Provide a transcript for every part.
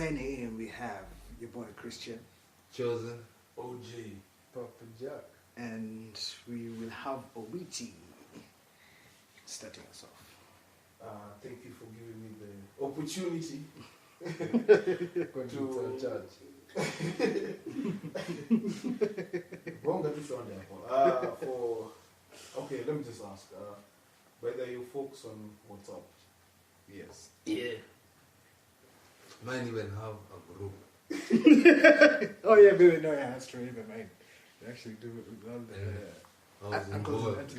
Signing in, we have your boy Christian. Chosen. OG. Papa Jack. And we will have Owichi starting us off. Thank you for giving me the opportunity to judge. Okay, let me just ask whether you focus on WhatsApp. Yes. Yeah. Mine even have a group. Oh yeah, baby, no, yeah, that's true. Even mine, they actually do it with all the. I was involved.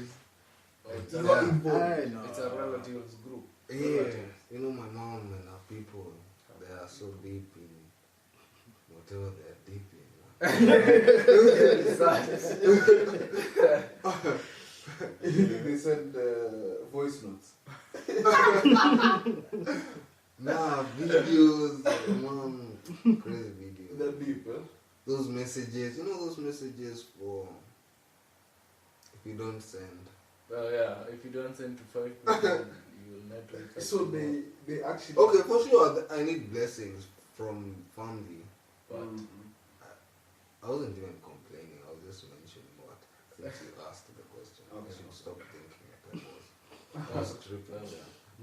It's not involved. It's a relatives group. Yeah, you know my mom and her people, they are so deep in whatever they are deep in. They send voice notes. Nah, videos, mom, crazy videos. That deep, huh? Those messages, you know those messages for if you don't send. Oh yeah, if you don't send to 5 people, you will not reply. So they actually. Okay, for sure, I need blessings from family. But I wasn't even complaining. I was just mentioning what since you asked the question. Okay. I should stop thinking I was tripping.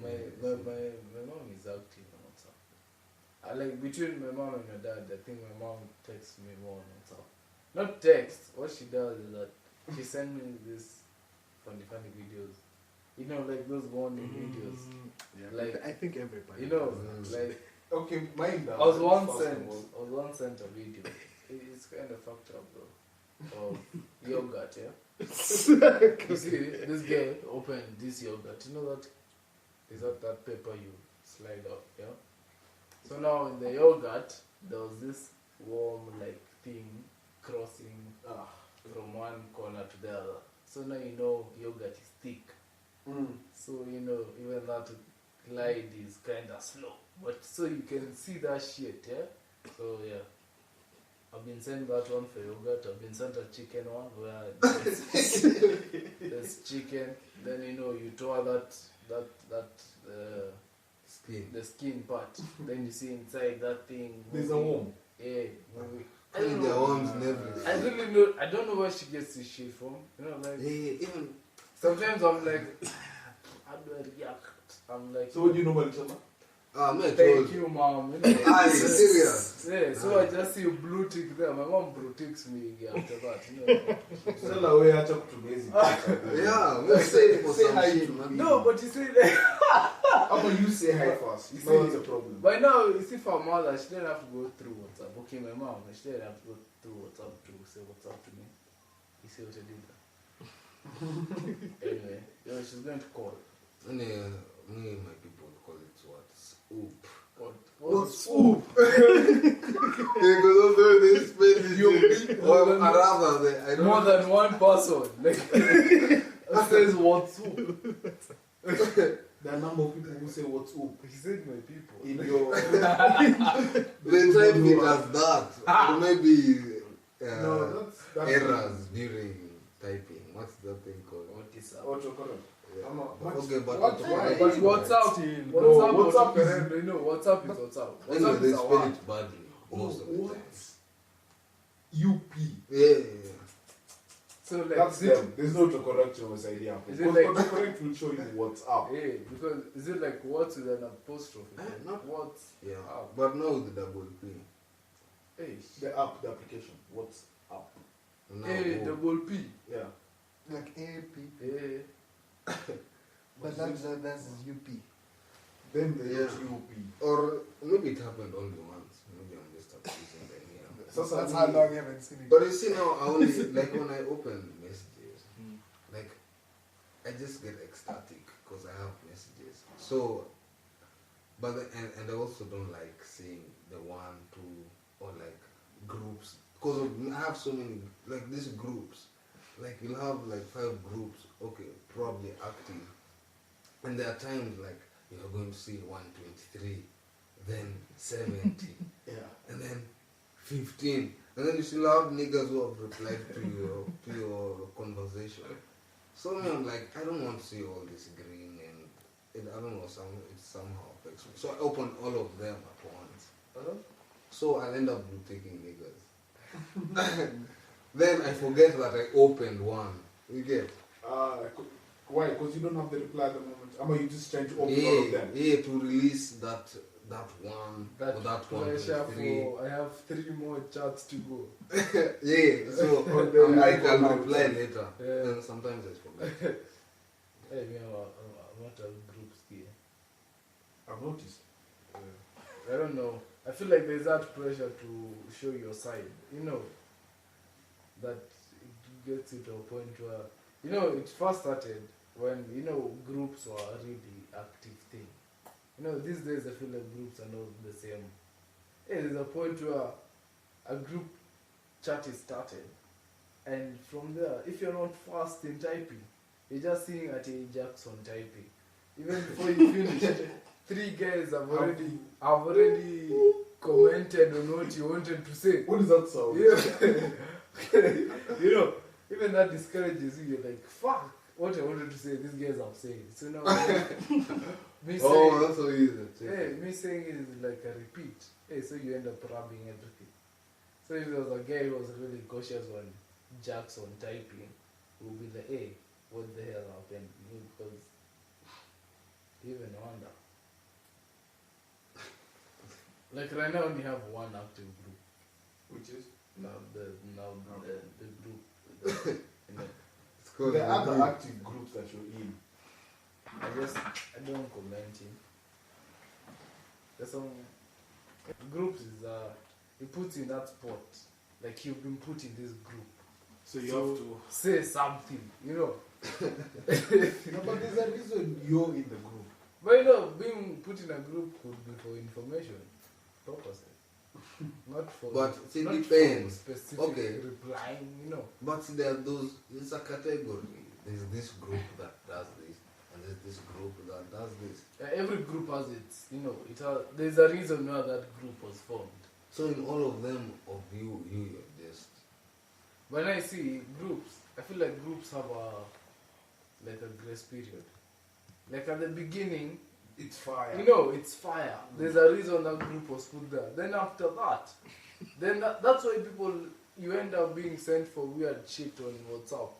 my mom is active on WhatsApp. I like between my mom and my dad, I think my mom texts me more on WhatsApp. Not text. What she does is that she sends me this funny videos. You know, like those warning videos. Yeah, Like, I think everybody. You know, Mm. like Okay, mine now. I was once sent a video. It's kind of fucked up though. Of yogurt, yeah. You see, this girl opened this yogurt. You know that is that paper you slide up, yeah. So now in the yogurt there was this worm like thing crossing from one corner to the other. So now you know yogurt is thick. So you know even that glide is kind of slow. But so you can see that shit, yeah. So yeah. I've been sent that one for yogurt. I've been sent a chicken one where there's chicken. Then you know you tore that Skin. the skin part. Then you see inside that thing. There's a worm. Yeah. I think the worms never. I don't know where she gets this shit from. You know, like Even sometimes I'm like, how do I react? I'm like, So what do you normally tell her? man, thank you, mom. You know, Are you serious? Yeah, so I just see a blue tick there. My mom blue ticks me after that. You know. Tell her where I talk to basic. Yeah, let's say for Say some hi shit, to man. me. No, but you see, like, How about you say hi first? You You see, see- it's a problem. by now, you see, for mother, she didn't have to go through WhatsApp. Okay, my mom, she didn't have to go through WhatsApp to say what's up to me. You see what I did there? Anyway, yeah, she's going to call. And me and my people call it what? Oop. What's oop? Because of this space, or rather, I don't more know. than one person. Like, it says what's up. There are a number of people who say what's up He said my people. in your. They type it as that, or maybe No, that's errors during typing. What's that thing called? What is up? autocorrect. Yeah. I'm not- Okay, but what- autocorrect. But WhatsApp, No, WhatsApp is- you know, WhatsApp is WhatsApp. Anyway, WhatsApp they is a spell word. it badly most of the what? time. UP. Yeah. So like, That's is it, them. There's no autocorrect on the idea. Is it Because like- autocorrect will show you what's up. yeah, because is it like what with an apostrophe? Not- What? Yeah, Up. but no with the double P. Hey, The app, the application. What's up? Now, hey, double P. Yeah. Like AP, Hey. but that's UP. Then there's Yeah. UP. or maybe it happened only once. Maybe I'm just abusing the here. So That's how long I haven't seen it. But you see now, I only like when I open messages, like I just get ecstatic because I have messages. So, but and I also don't like seeing the 1, 2 or like groups because I have so many like these groups. Like you'll have like 5 groups, okay, probably active, and there are times like you're going to see 123, then 70, Yeah. and then 15, and then you still have niggas who have replied to your conversation. So I'm like, I don't want to see all this green, and I don't know, it somehow affects me. So I open all of them at once. So I'll end up taking niggas. Then I forget that I opened one. You get? Why? Because you don't have the reply at the moment. Or you just trying to open Yeah, all of them? yeah, to release that one or that one. pressure three. for I have 3 more chats to go. Yeah, so I'm like, I'll reply later. Yeah. And sometimes I forget. Hey, me, I'm not a group skier. I've noticed. I don't know. I feel like there's that pressure to show your side. You know, that it gets you to a point where, you know, it first started when, you know, groups were a really active thing. You know, these days I feel like groups are not the same. Hey, there's a point where a group chat is started, and from there, if you're not fast in typing, you're just seeing at a Jackson typing. Even before you finish, 3 guys have already commented on what you wanted to say. What does that sound? Yeah. You know, even that discourages you. You're like, fuck, what I wanted to say, these guys have said. So now, me saying, That's so easy. hey, me saying it is like a repeat. Hey, so you end up rubbing everything. So if there was a guy who was really cautious on Jackson typing, we'll be like, hey, what the hell happened? Because even wonder. Like right now, we have one active group. Which is? The group. You know, It's called The other group. active groups that you're in. I don't comment in. There's some groups is it puts you in that spot. Like you've been put in this group. So you have to. Say something, you know. No, but there's a reason you're in the group. But you know, being put in a group could be for information purposes. Not for But it not depends. for specific Okay. replying, you know. But there are those, it's a category. There's this group that does this, and there's this group that does this. Every group has its, you know, there's a reason why that group was formed. So in all of them, of you're just. When I see groups, I feel like groups have like a grace period. Like at the beginning, It's fire. you know, it's fire. There's a reason that group was put there. Then after that, that's why you end up being sent for weird shit on WhatsApp.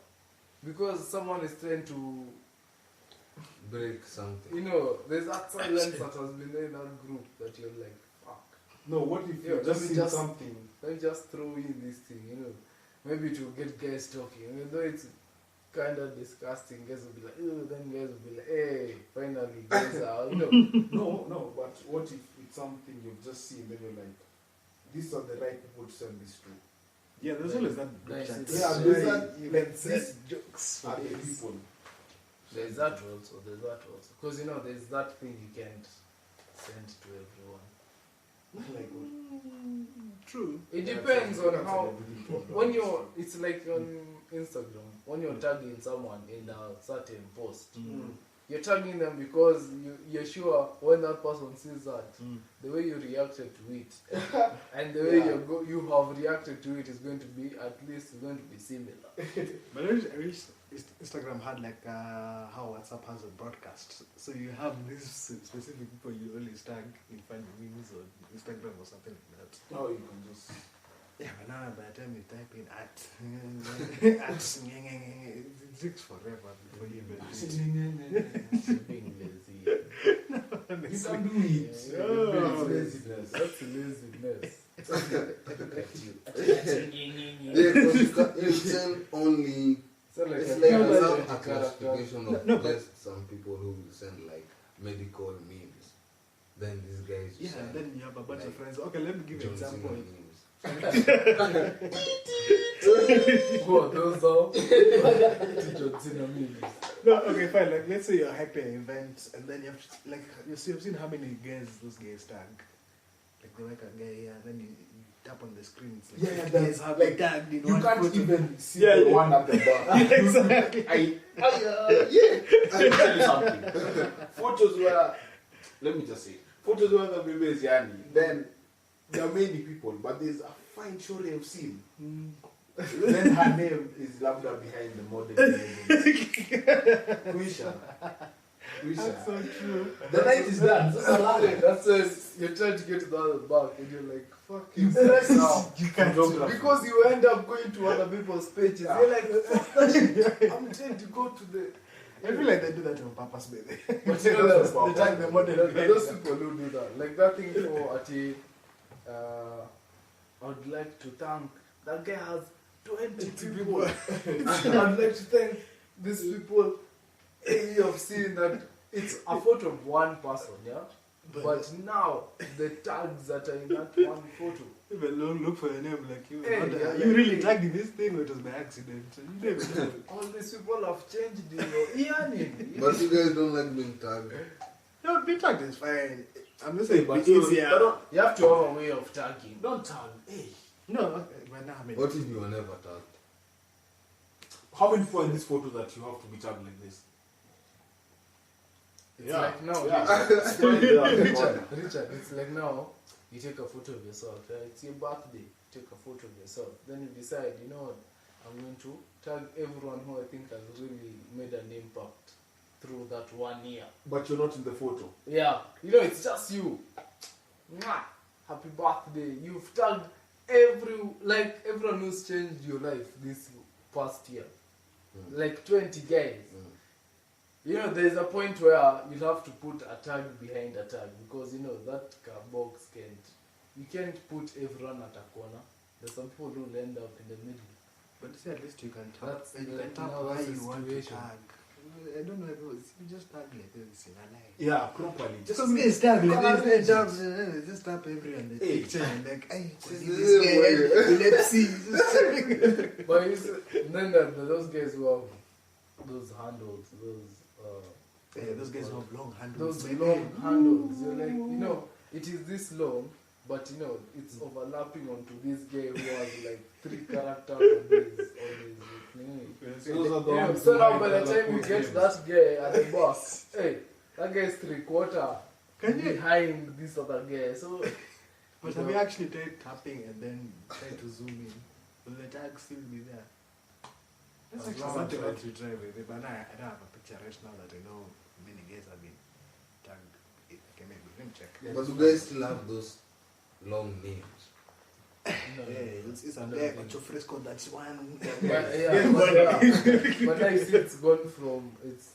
Because someone is trying to, Break something. you know, there's that silence that has been there in that group that you're like, fuck. No, what if Yeah, you let just me see just- something? Let me just throw in this thing, you know. Maybe to get guys talking. Even though it's kind of disgusting, guys will be like, ew, then guys will be like, hey, finally, guys are, you know. No, but what if it's something you've just seen, then you're like, these are the right people to send this to? Yeah, there's always that group Nice. chat. Yeah, there's that, You like, can set this jokes for are the this. people. There's that also. Because, you know, there's that thing you can't send to everyone. Like what? True. It Yeah, depends so you on can't how, send everything to everyone. when you're, it's like on Instagram, when you're tagging someone in a certain post, you're tagging them because you're sure when that person sees that, the way you reacted to it and the way Yeah. you have reacted to it is going to be, at least going to be similar. But I wish Instagram had like how WhatsApp has a broadcast. So you have these specific people you always tag in funny memes on Instagram or something like that. No, you can just. Yeah, but now by the time you type in it takes forever before you even Being lazy. You can do it. Oh. It's laziness. That's laziness. Look at you. Yeah, because you send only. So like It's a like real some life character. classification of No, but- just some people who will send like medical memes. Then these guys Yeah, send then you have a bunch of like friends. Okay, let me give you an John Cena example. memes. What, those are John Cena memes. No, okay, fine. Like, let's say you're hyping an event, and then you have to, like, you've seen how many guys those guys tag. Like, they like a guy, yeah, and then you tap on the screen. It's like, Yeah, guys that's have like, tagged in You one can't photo. even see Yeah, the yeah. one at the bar. Exactly. Let me tell you something. Photos where, let me just say, photos where the baby is Yani, then there are many people, but there's a fine story I've seen. Then her name is Lambda behind the model. Kuisha. That's so true. The night is done. So That's when you're trying to get to the other bank and you're like, fuck You you. press now. You can't do it. Because you end up going to other people's pages. Yeah. You're like, fuck that shit. I'm trying to go to the. I feel like they do that on purpose, baby. But you know That's They tag the model. those people who do that. Like that thing for Ati, I would like to thank, that guy has 20 people. I'd like to thank these people. You have seen that it's a photo of one person, yeah? But now the tags that are in that one photo. Even look for your name like you. Hey, Not, yeah, you like- really tagged this thing or it was by accident. So you never know. All these people have changed your earning. But you guys don't like being tagged. No, being tagged is fine. I'm just Hey, saying, but it's you- easier. but don't- You have to have a way of tagging. Don't tag. Hey. No, okay, but now I mean, What if you were never tagged? How many people in this photo that you have to be tagged like this? It's Yeah. like now, Richard, it's like now, you take a photo of yourself, yeah? It's your birthday, take a photo of yourself. Then you decide, you know what, I'm going to tag everyone who I think has really made an impact through that 1 year. But you're not in the photo. Yeah, you know, it's just you. Mwah! Happy birthday. You've tagged everyone who's changed your life this past year. Like 20 guys. You know, there's a point where you have to put a tag behind a tag because, you know, that box you can't put everyone at a corner. There's some people who end up in the middle. but see, at least you can tap. That's You like can tap now why that's the you want to situation. tag. I don't know if it was, you just tag like this in a line. Yeah, properly. Just Some guys tag like Colour this, they legends. just tap everyone the Hey. picture and like, hey, This this is guy, let's see. Just But then there are those guys who have those handles, yeah, those guys who have long handles. those long handles. You're like, you know, it is this long, but you know, it's overlapping onto this guy who has like 3 characters on his Those are the yeah, ones so who now might by the have time you put get names. that guy at the boss, hey, that guy is 3/4 Can you? behind this other guy. So, But have you actually tried tapping and then try to zoom in? Will the tag still be there? That's As actually long something as that you try with it, but I don't have a picture right now that I know many guys have been tagged. Okay, maybe let me check. But you guys still have those long names. no, Yeah, it's a there, Ocho Fresco, that's one. But, but now you see it's gone from it's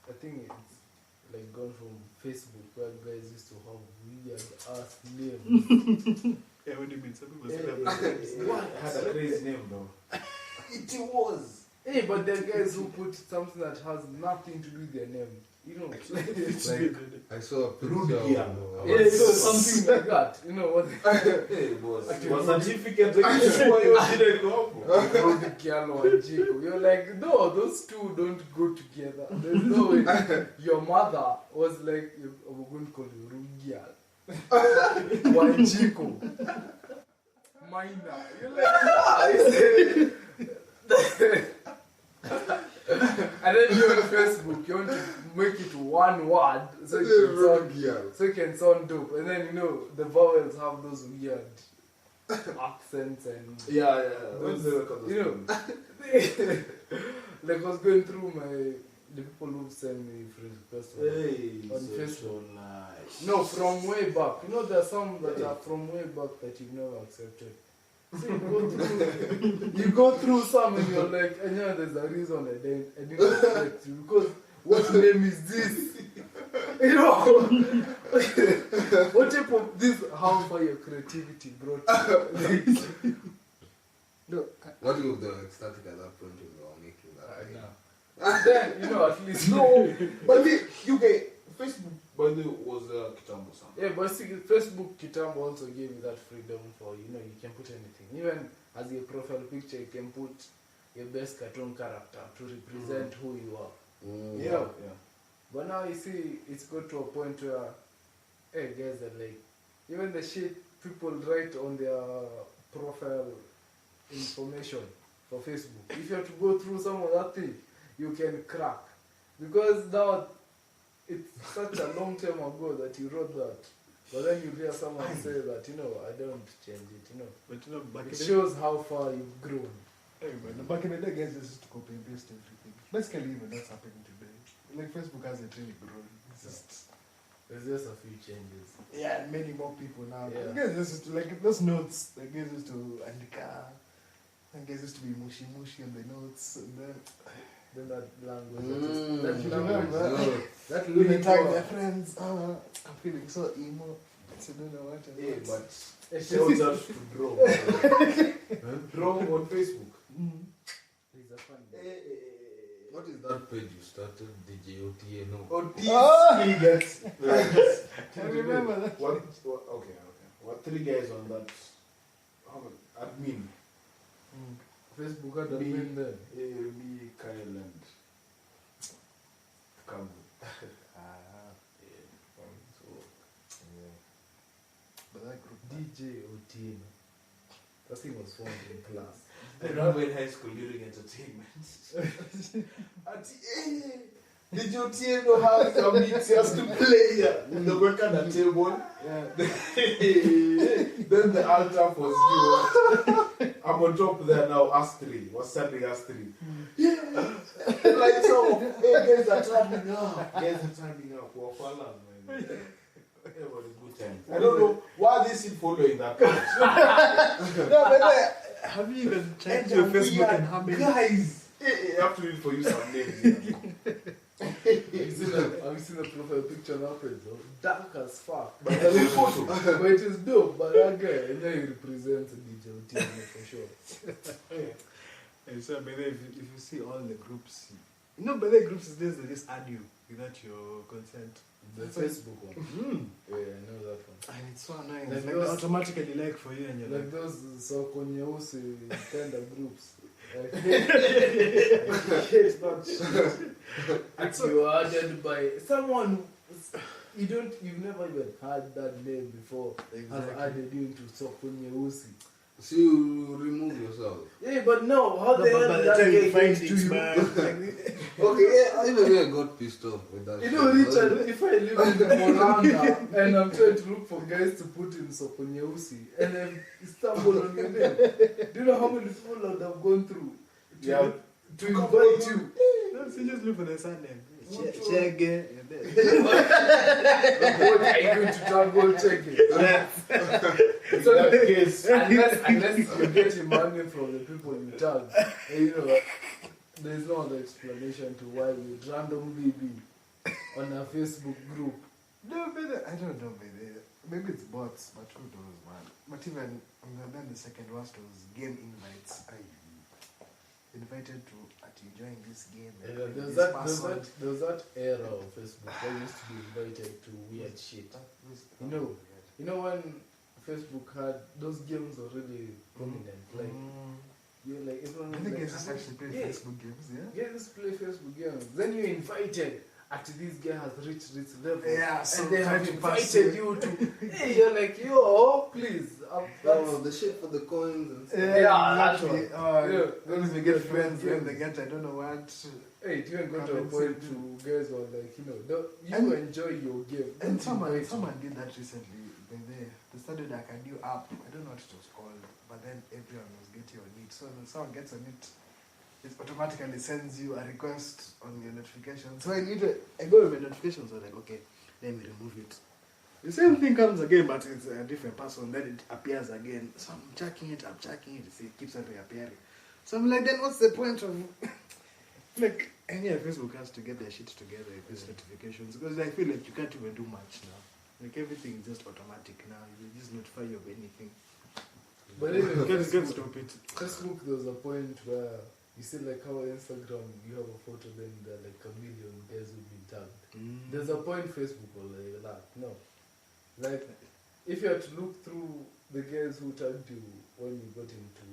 I think it's like gone from Facebook where guys used to have weird ass names. Yeah, what do you mean? Some people Yeah, still have those names. What? Had a crazy name though. It was. Hey, but there are guys who put something that has nothing to do with their name. You know, Like, I saw a picture Rude of... gear. yeah, you know, something like that. You know what? Hey, boss. Was certificate sure you didn't go. Rudy Kialo and Chico. You're like, no, those two don't go together. There's no way. Your mother was like, I'm going to call you Rugial. Wanjiko. Minor. You're like, ah, and then you're on Facebook, you want to make it one word so it can sound dope. And then, you know, the vowels have those weird accents and Yeah. those, you know, like I was going through the people who send me friend requests Hey, on so Facebook. nice. No, from way back. You know, there are some that are from way back that you've never accepted. So you go through some and you're like, and yeah, there's a reason I didn't accept you because what name is this? You know, what type of this? How far your creativity brought you? No, What if the ecstatic at that point you were making that? And then, you know, at least No, but you get Facebook. By the way, was Kitambo Sam. Yeah, but see, Facebook Kitambo also gave you that freedom for, you know, you can put anything. Even as your profile picture, you can put your best cartoon character to represent who you are. Mm. Yeah. But now you see, it's got to a point where, hey, guys are like, even the shit people write on their profile information for Facebook, if you have to go through some of that thing, you can crack. Because now, it's such a long time ago that you wrote that. But then you hear someone say that, you know, I don't change it, you know. but you know, back It in the shows how far you've grown. hey, man, back in the day, guys used to copy and paste everything. Basically, even that's happening today. like Facebook hasn't really grown. It's just There's just a few changes. yeah, and many more people now. Yeah. You guys used to like those notes. The guys used to andika. And guys used to be mushy on the notes, and then that language. Mm. That you language. remember? That when they tag little. their friends. I'm feeling so emo. I don't know what. Yeah, It's- but It's tell just us to draw. Draw on Facebook. Mm. It's a fun. What is that page you started? DJOTA? No. Oh, these Ah! three guys. I remember that. Okay. What 3 guys on that admin? Facebook had a Me. name then. Me, Kyle, and Kamu. But that group. DJ Otieno. That thing was formed in class. I remember in high school during entertainment. Did you know how some beats has to play here? The work on the table. Yeah. Then the altar was you. I'm on top there now, us 3. Was standing us 3. Yeah. Like so, hey, guys are turning up. Guys are turning up. We're falling, man. It was a good time. I don't know why they still following that page. No, but have you even checked your Facebook and how many? Guys, I have to read for you some names. Have you seen the profile picture now, page? Dark as fuck. But the real photo. But it is dope, but that guy, and then he represents DJ Otieno for sure. And so, but if you see all the groups, but the groups is this, they just add you without your consent. The That's like- Facebook one. Yeah, I know that one. And it's so annoying. Like It's like those- they automatically like for you and you're Like those Soko Nyeusi kind of groups. it's not shit. And you are added by someone you've never even heard that name before has added you into Soko Nyeusi. So you remove yourself. Yeah, but no, how No, the but hell by did the that time you guy find get to it, you? man, Okay, yeah, even I got pissed off with that. You know, Richard, if I live in Moranga and I'm trying to look for guys to put in Soko Nyeusi and then stumble on your name, do you know how many people would have gone through to invite you? No, so just look for the surname. What Chege. What are you going to jungle check it? So In that case, unless you're getting money from the people you tag, you know, there's no other explanation to why you randomly be on a Facebook group. No, but I don't know, maybe it's bots, but who knows, man. But even, then the second worst was game invites. I invited to join this game. Yeah, with there's this that era of Facebook where you used to be invited to weird shit. You know when Facebook had those games were really prominent, like you're like everyone I was think like, I just actually play yeah. Facebook games, yeah? yeah, let's play Facebook games. Then you're invited at this guy has reached this level. Yeah, so and they try have to pass invited you to hey, you're like, yo, please. Oh, the shit for the coins and stuff. Yeah, that's exactly. Yeah, Then if you get friends, then they get I don't know what. Hey, it even got to a point to guys were like, you And- enjoy your game. And Don't invite someone did that recently. They started like a new app. I don't know what it was called, but then everyone was getting on it. So when someone gets on it, it automatically sends you a request on your notifications. So I go with my notifications. I'm like, okay, let me remove it. The same thing comes again, but it's a different person. Then it appears again. So I'm checking it. It keeps on reappearing. So I'm like, then what's the point of like? And yeah, Facebook has to get their shit together with these notifications because I feel like you can't even do much now. Like everything is just automatic now. You just notify you of anything. But even You can't Facebook, stop it. Facebook, there was a point where you see like how Instagram, you have a photo, then there are like a million guys who've been tagged. There's a point Facebook was like that. No. Like, if you had to look through the guys who tagged you when you got into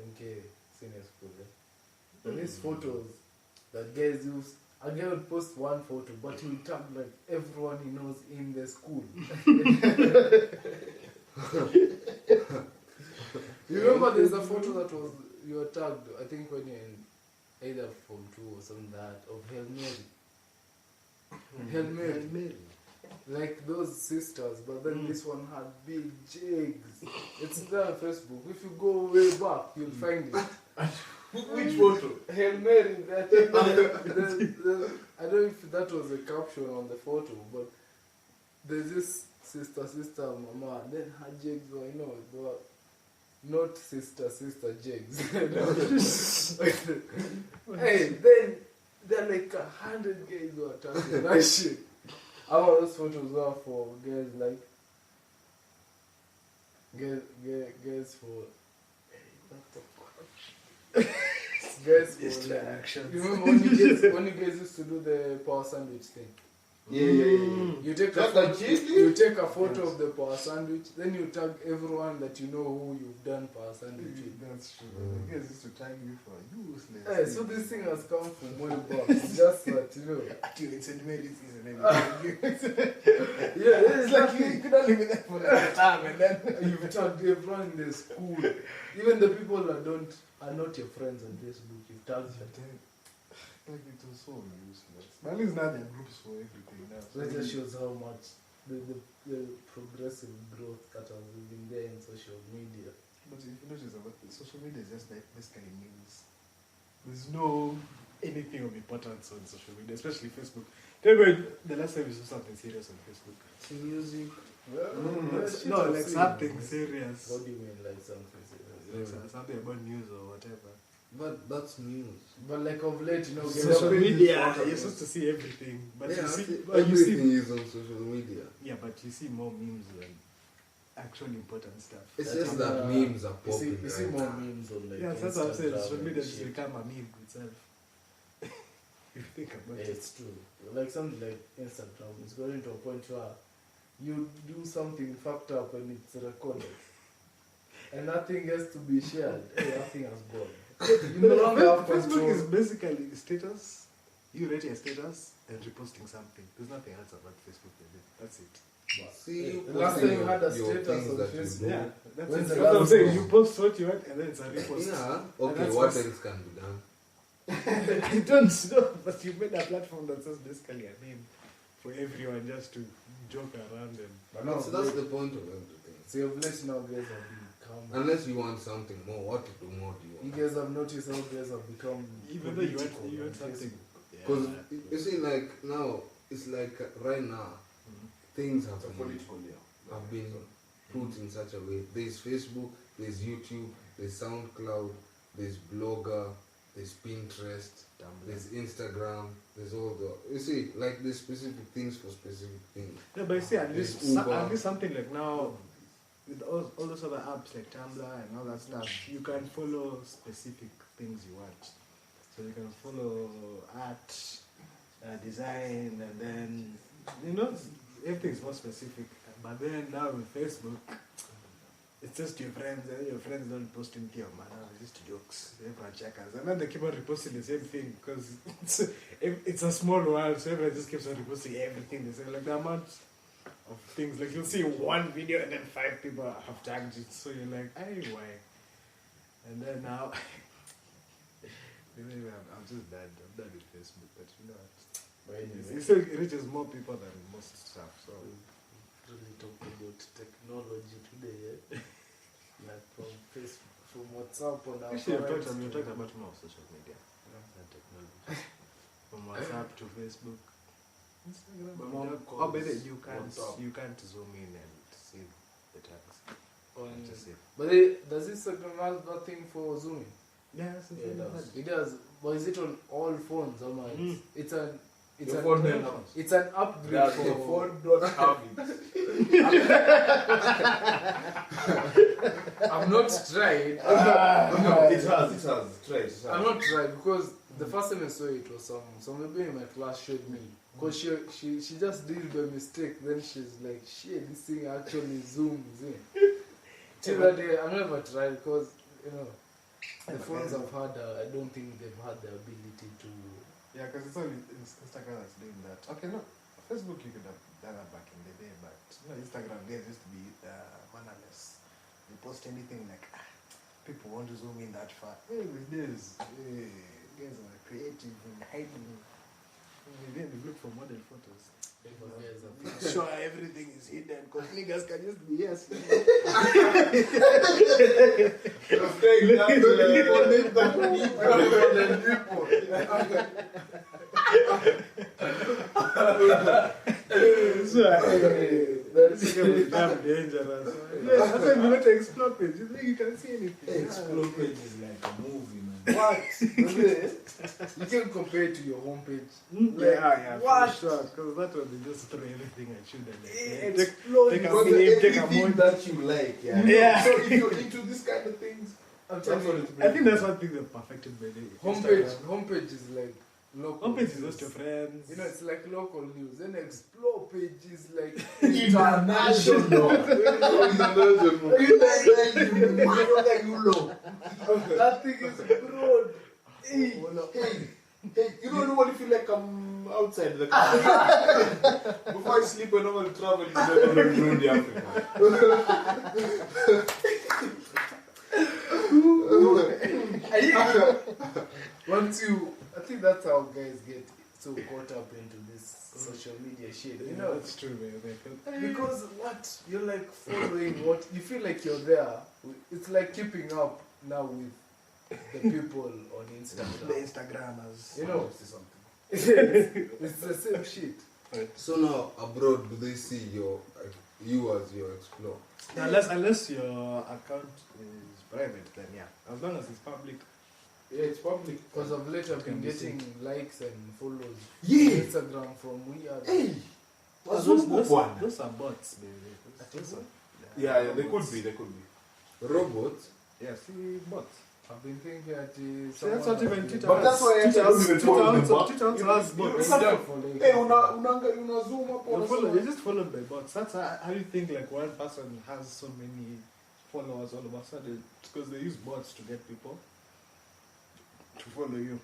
MK Senior School, there is photos that guys use. A guy would post one photo, but he would tag like everyone he knows in the school. You remember there's a photo that was you were tagged, I think when you're in either Form 2 or something that of Hail Mary. Hail Mary. Like those sisters, but then this one had big jigs. It's there on Facebook. If you go way back, you'll find it. Which photo? Hail Mary, I think I don't know if that was a caption on the photo, but there's this sister, mama, and then her jigs were, they were not sister, jigs. Hey, then there are like 100 guys who are talking that shit. All those photos were for guys like, guys for, hey, what the fuck? Guys for like, Distractions. you remember when you guys used to do the power sandwich thing? Yeah. You take a That's photo, like cheesy? you take a photo of the power sandwich, then you tag everyone that you know who you've done power sandwich with. That's true. The guys used to tag you for useless. Hey, so this thing has come from way back. It's just that, Actually, it's in Mary season. Yeah, It's like you could only be there for that time and then. you've tagged everyone in the school. Even the people that are not your friends on Facebook, you've tagged them. Like it was so useless. But at least now there are groups for everything now. So it just shows how much the progressive growth that has been there in social media. But if you notice about the social media is just like basically news. There's no anything of importance on social media, especially Facebook. Remember the last time you saw something serious on Facebook? Music. No, like something serious. What do you mean, like something serious? Like something about news or whatever. But that's news. But like of late, Social media, you're you're supposed to see everything. But Yeah, you see, everything is on social media. yeah, but you see more memes than actual important stuff. It's That just is, that memes are You see, popping. you see right more now. memes on like Yeah, that's what I'm saying. Instagram Social and media has shit. become a meme itself. If you think about Yeah, it. it's true. Like something like Instagram, it's going to a point where you do something fucked up and it's recorded. And nothing has to be shared. Hey, nothing has gone. You no longer have Facebook control. is basically status. You rate your status and reposting something. There's nothing else about Facebook. That's it. See, you The last posting time you had a your status things on that you Facebook. do. Yeah, that's When's it. the That's what I'm last saying. one? You post what you want and then it's a repost. Yeah. And Okay. that's What what's- else can be done? I don't know, but you made a platform that says basically a meme for everyone just to joke around and. But no, So that's the point of everything. see, of late now guys have become. Unless you want something more, what more do you You want? guys have noticed how guys have become. Even though you political want on something. Facebook. Because you see, like now, it's like right now, things have It's a been, political, yeah. have been put in such a way. There's Facebook, there's YouTube, there's SoundCloud, there's Blogger, there's Pinterest, there's Instagram, there's all the. You see, like there's specific things for specific things. No, but you see, at least, There's Uber. at least something like now, with all those other apps like Tumblr and all that stuff, you can follow specific things you want. So you can follow art, design, and then, everything's more specific. But then now with Facebook, it's just your friends, and your friends don't post anything on it's just jokes. Everyone checkers. And then they keep on reposting the same thing because it's a small world, so everyone just keeps on reposting everything they say. Like the amount of things, like you'll see one video and then 5 people have tagged it, so you're like, hey, why? And then now, maybe I'm just done. I'm done with Facebook, but you know, But anyway, it still reaches more people than most stuff. So really talk about technology today, yeah? Like from Facebook, from WhatsApp on our actually, we're current talking to- about more social media than technology. From WhatsApp to Facebook, Instagram. My mom Oh, but calls you WhatsApp. can't zoom in and see the tags. on- Just see. But does Instagram have nothing for zooming? Yeah, Yeah, it does. It does. But is it on all phones? Or not? Mm. It's an Your phone may not. it's an upgrade That for the phone don't have it. I've not tried. No, it has. Try it. I've not tried because the first time I saw it was some baby in my class showed me. Because she just did it by mistake. Then she's like, shit, this thing actually zooms in. Till that day, I've never tried because, the phones I've had, I don't think they've had the ability to. Yeah, because it's only Instagram that's doing that. Okay, no, Facebook you could have done that back in the day, but Instagram days used to be mannerless. You post anything like, people want to zoom in that far. Hey, with this, guys are creative and hiding. Then we look for model photos. Sure, everything is hidden because niggas can just be yes. That's damn dangerous. That's why we want to explore page. You think you can see anything? Explore page is like a movie, man. What? You can compare it to your homepage. Yeah, what? for sure. Because that one they just throw everything at you. Then Explore take a Because meme, take a everything mood. that you like, yeah. Yeah. So if you're into this kind of things, I'm that's telling what you, it's I think that's one thing they've perfected by the homepage is like local. Homepage is news. just your friends. You know, it's like local news. Then explore page is like international. That thing is broad. Hey, you don't know what if you like I'm outside the country. Before I sleep and normally travel, you never know the Africa. I think that's how guys get so caught up into this social media shit. You know, That's true, man. because what you're like following, what you feel like you're there. It's like keeping up now with the people on The Instagram. Instagrammers. You know, Say something. it's the same shit. So now abroad, do they see you as your explore? Unless your account is private, then yeah. As long as it's public. Yeah, it's public. Because of late I've been Can be getting likes and follows on Yeah. Instagram from weird. Hey, Those are bots, baby. I think so. Yeah, they could be. Robots? Yeah, see, bots. I've been thinking that So that's what even Twitter But that's why I Twitter don't even follow them, but- Twitter also has bots. Hey, una zoom up on You're just followed by bots. That's how you think like one person has so many followers all of a sudden. It's because they use bots to get people to follow you.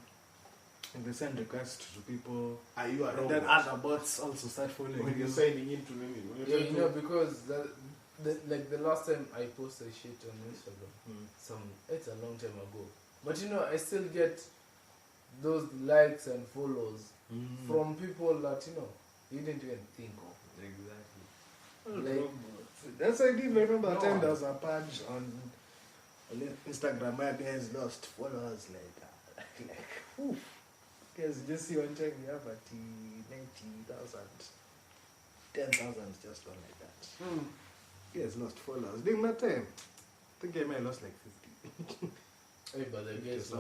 And they send requests to people. Are you a And then other bots also start following when you. you're signing into me? Yeah, you know, because like the last time I posted shit on Instagram, it's a long time ago. But you know, I still get those likes and follows from people that you didn't even think of. Exactly. Like, That's why I didn't remember the No. time there was a page on Instagram where guys lost followers like oof. Guys, just see one time we have at 90,000, 10,000 just one like that. Guys lost followers during that time. I think I might have lost like 50. hey, but the guys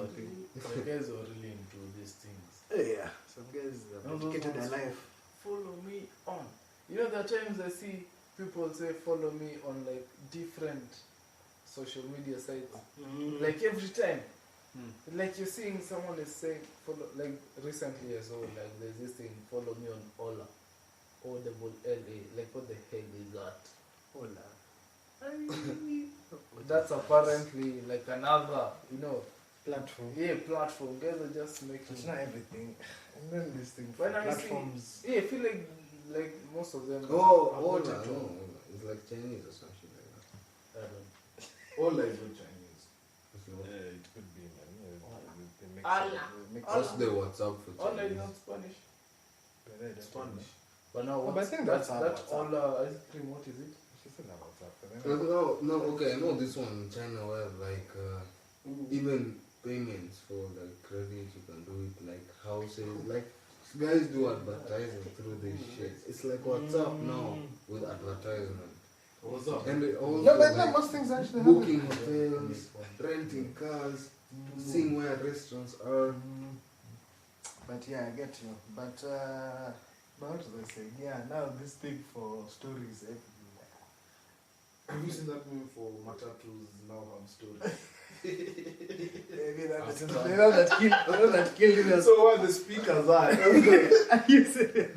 were really into these things. Yeah, some guys have No, those dedicated their ones life. Follow me on. You know, there are times I see people say follow me on like different social media sites. Like every time. Like you're seeing someone is saying follow, like recently I saw like there's this thing, follow me on Ola. O-double-L-A. Like what the hell is that? Hola. That's apparently like another, Platform. platform. Guys are just making. It's not everything. And then this thing, When I platforms. I feel like most of them. Oh, are Ola. wanted to- No, it's like Chinese or something like that. I don't. All is not Chinese. It's not- It could be, man. They mix Allah. it- they mix What's it. the WhatsApp for Ola is Chinese? not Spanish. But I don't Spanish. But now Oh, but I what's think that? that's how That WhatsApp. Ola ice cream. What is it? know. She said that WhatsApp, but then- No, okay, I know this one in China where like even payments for like credit you can do it like houses, like guys do advertising through this shit. It's like WhatsApp now with advertisement. What's up? And it also No, but like most things actually booking happen. hotels, renting cars, seeing where restaurants are. But yeah, I get you. But what was I saying? Yeah, now this thing for stories everywhere. Have you seen that meme for Matatus now have stories? Maybe that killed us. So where the speakers are, You said it.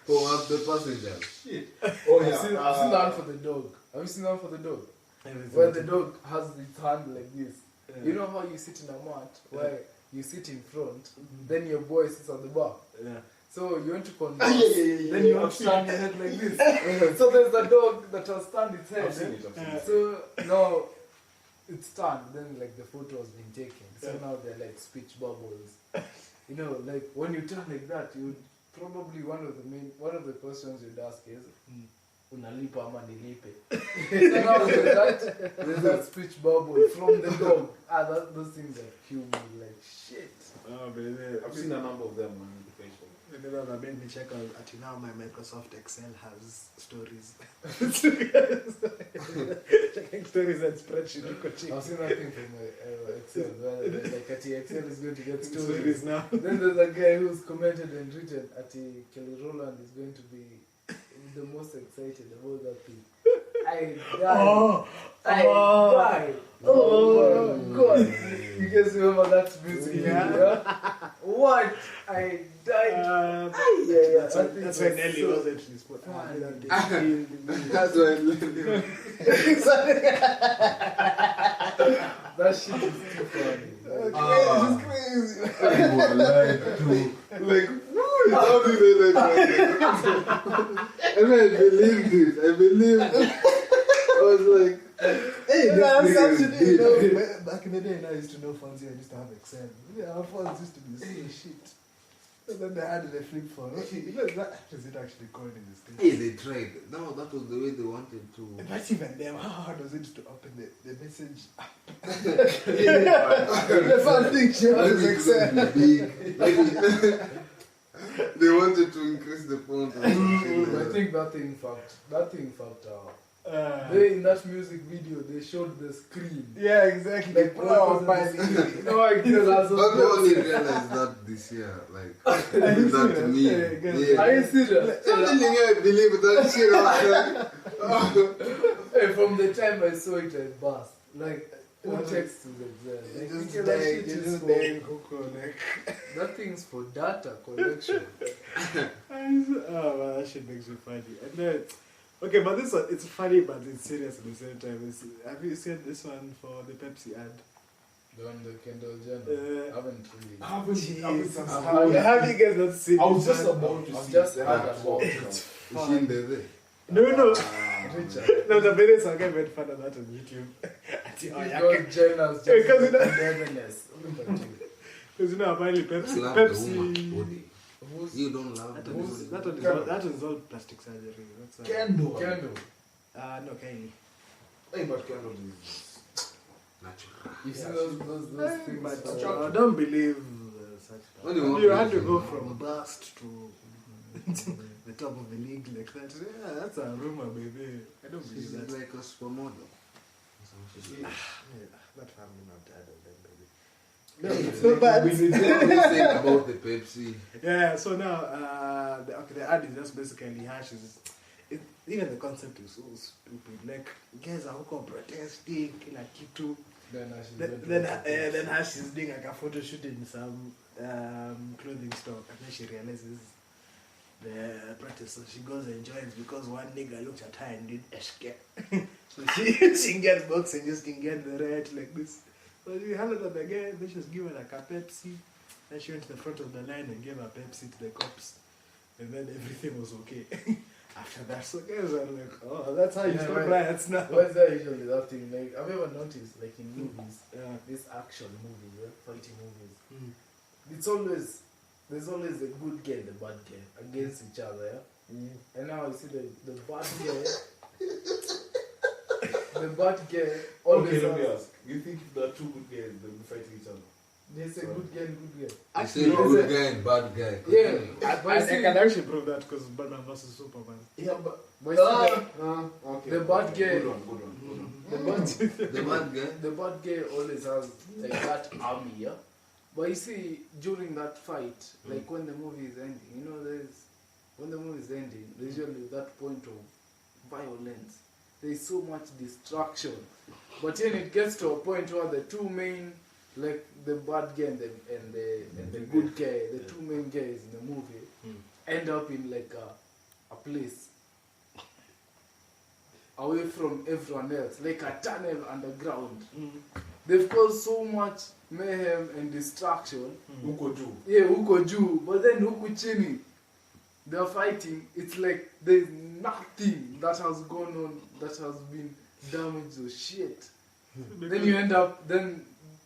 For up the passengers. shit. Oh I've yeah. seen that one for the dog. Have you seen that one for the dog? Where the dog has its hand like this. You know how you sit in a mat where you sit in front, then your boy sits at the back. Yeah. So you want to converse, then you want to stand your head like this. So there's a dog that has turned its head. I've seen it. I've seen it. So now it's turned, then like the photo has been taken. So now they're like speech bubbles. You know, like when you turn like that, you probably one of the questions you'd ask is, unalipa ama nilipe. So now there's that speech bubble from the dog. Those things that kill me like shit. Oh, baby. I've seen a number of them on Facebook. That made me check out until now my Microsoft Excel has stories. Checking stories and spreadsheet. I've seen that thing from my Excel. Like Excel is going to get stories. Stories now. Then there's a guy who's commented and written Kelly Rowland is going to be the most excited about that thing. I died. I died. Oh God. You guys remember that music video? What? I died. That's when Ellie was actually spot. That's when That shit is too funny. it's crazy. Like, how did they and I believed it. I was like, hey, this nigga is deep. Back in the day, I used to know phones here. I used to have Excel. Yeah, our phones used to be so shit. And then they added a flip phone. That is it actually called in this thing? Hey, they tried. No, that was the way they wanted to. But even them, how hard was it to open the message? The fun thing, shit, was Excel. Big. They wanted to increase the font. I think that thing fucked out. They in that music video they showed the screen. Yeah, exactly. Like no idea. But we only realized that this year. Like, did that to me. Yeah. Are you serious? I'm telling you, I believe that shit. I was like, Hey, from the time I saw it, I burst. Like, who texts to the Just that dying, shit is just for, dying, Coco, like. that thing's for data collection. Oh man, that shit makes me funny. And then, okay, but this one, it's funny, but it's serious at the same time. Have you seen this one for the Pepsi ad? The one, the Kendall Jenner. I haven't Jeez. Have you guys not seen I was this just one? about to I've see just that. heard about it. is she in there? No. Richard. No, the videos I made fun of that on YouTube. Because Jenner's just Because you know- cleverness. Look at you. Because you know, apparently I love the woman Pepsi. body. Who's You don't love That the one is, body. that one is, Kendall. all, that one is all plastic surgery. That's Kendall. Kendall? No, Kylie. Hey, but Kendall is. Natural. You see those things? But chocolate. I don't believe such What do you want You to had to do? go from bust to the top of the league like that. Yeah, that's a rumor, baby. I don't believe She's that. like a supermodel. Yeah, that family not dead of them, baby. Hey, No, so bad. we did say about the Pepsi. Yeah, so now the ad is just basically hashes. Even the concept is so stupid. Like, guys are who protesting, like Kitu. Then Hash is doing like a photo shoot in some clothing store, and then she realizes the protest, so she goes and joins because one nigga looked at her and did escape. So she gets box and just can get the right like this. So she handled that again, then she was given like a Pepsi. Then she went to the front of the line and gave a Pepsi to the cops. And then everything was okay. After that, so guys are like, oh, that's how you stop riots now. What's that usually that thing? Like, have you ever noticed, like in movies, these action movies, fighting movies, there's always the good guy and the bad guy against each other, yeah? And now you see the bad guy, the bad guy always Okay, let me has, ask. You think if there are two good guys, they'll be fighting each other? they say good guy and good guy. You say good guy and bad guy. Yeah, I can actually prove that because Batman vs Superman. Yeah, but. but you see Okay. The bad guy. Good one. the bad The bad guy. the bad guy always has like that army, yeah. But you see, during that fight, like when the movie is ending, you know, when the movie is ending, there's usually that point of violence. There's so much destruction, but then it gets to a point where the two main, like the bad guy and the good guy, the two main guys in the movie, end up in like a place away from everyone else, like a tunnel underground. They've caused so much mayhem and destruction. Uko juu. Yeah, huko juu, but then huku chini, they're fighting. It's like there's nothing that has gone on that has been damaged or shit. Then you end up, then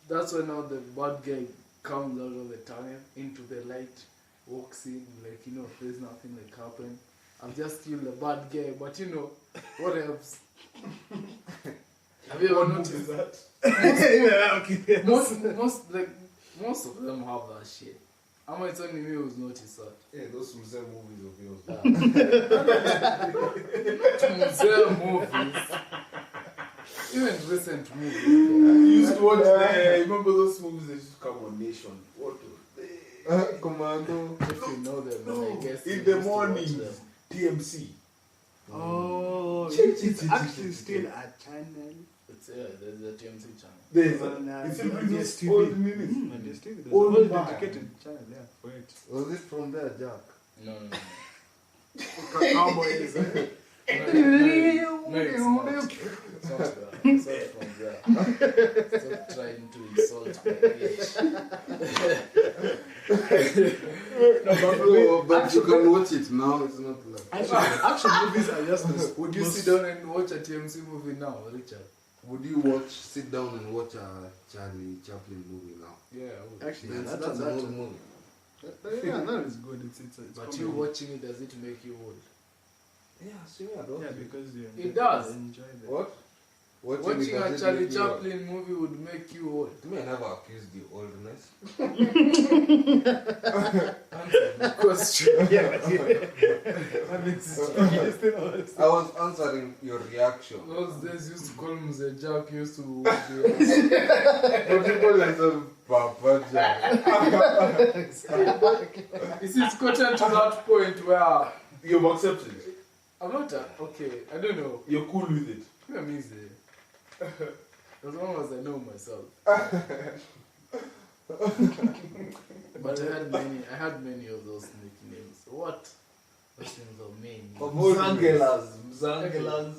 that's when now the bad guy comes out of the tunnel into the light, walks in, like, you know, there's nothing like happened. I've just killed a bad guy, but you know, what helps? Have you ever noticed that? Most of them have that shit. How it's only me who's noticed that? Yeah, those Museum movies of yours. Museum movies. Even recent movies. You used to watch remember those movies that used to come on Nation? What Commando. If you know them, then I guess in you the used to watch morning, them. TMC. Oh, it's actually still a channel. It's there's a TMC channel. There's On, it's on in those DSTV. old minutes. On DSTV, there's Old a whole man. dedicated channel, yeah, for it. Was it from there, Jack? No. Cowboys. No, it's not. It's not that. It's not from there. Stop trying to insult my age. No, but you can watch it now. It's not like. Action movies are just this. Would you sit down and watch a TMC movie now, Richard? Would you sit down and watch a Charlie Chaplin movie now? Yeah, I would. Actually, Then yeah, that's an old movie. yeah, that is good. It's But comedy. you watching it, does it make you old? Yeah, sure, I don't. Yeah, because you It does. enjoy the What? Watching a Charlie Chaplin movie would make you old. To me, I never accused you oldness. Answer the question. Yeah, but that means it's still old. I was answering your reaction. Those days used to call him the Jack, used to be But you call yourself Papa Jack. it's gotten to that point where You've accepted it. I'm not okay, I don't know. You're cool with it. I'm easy. As long as I know myself. But I had many of those nicknames. What? Those names are many. Zangelas.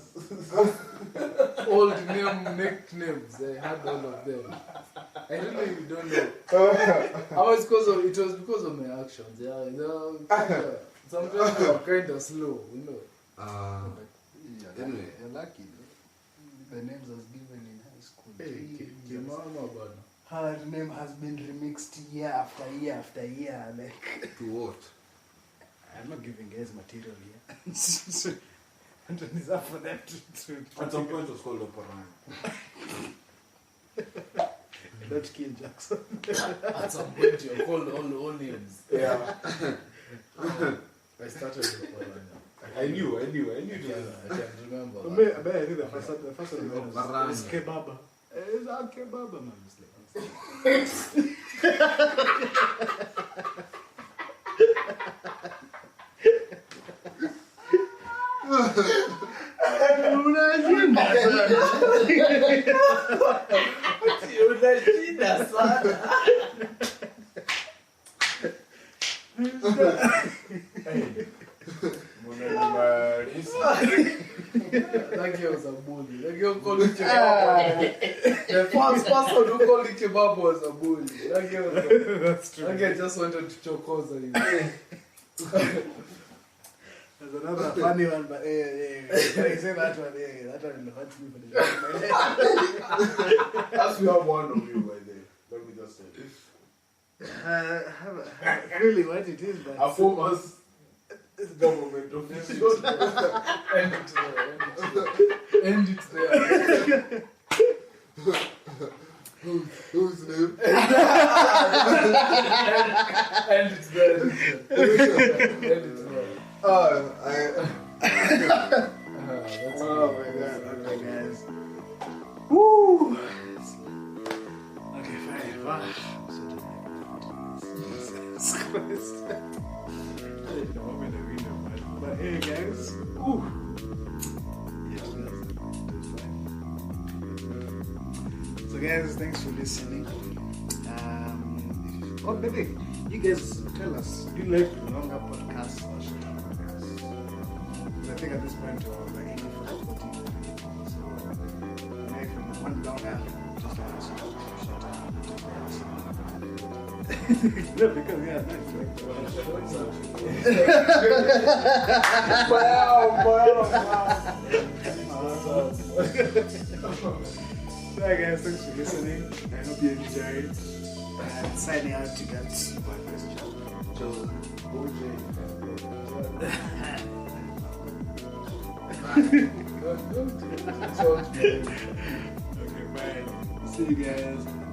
Old nicknames. I had all of them. I really don't know. How it's because of it was because of my actions. Yeah, sometimes they were kind of slow, you know. Anyway. You're lucky. The names was given in high school. Her name has been remixed year after year after year. Like, To what? I'm not giving guys material here. And it's up for them to At some point it was called Operan. not kill Jackson. At some point, you're called all names. Yeah. I started with Parana. I knew I it can remember. I think the first one was Kebaba. It's our Kebaba, man. It's like Unashinda sana. That girl was a bully. That girl called me Kebab. The first person who called me Kebab was a bully. That girl was a, that's true. that girl just wanted to choke us. There's another funny one, but I say that one will hurt me for the rest of my life. As we have one of you by there, let me just say Really what it is, but a former government official. End it there. Whose name? End it there. End it there. That's oh my god, okay guys. Woo! Okay, fine. Jesus Christ. I didn't know I'm in a video, man. But hey guys. Ooh. Yeah, that's fine. So guys, thanks for listening. Oh maybe you guys tell us, do you like longer podcasts or shorter podcasts? Because I think at this point we're like 14. So maybe if you want longer, just let us know. No, because yeah, nice. So guys, thanks for listening. I hope you enjoyed. And signing out to get my question. So, OJ. Don't. It's all to do. Okay, bye. See you guys.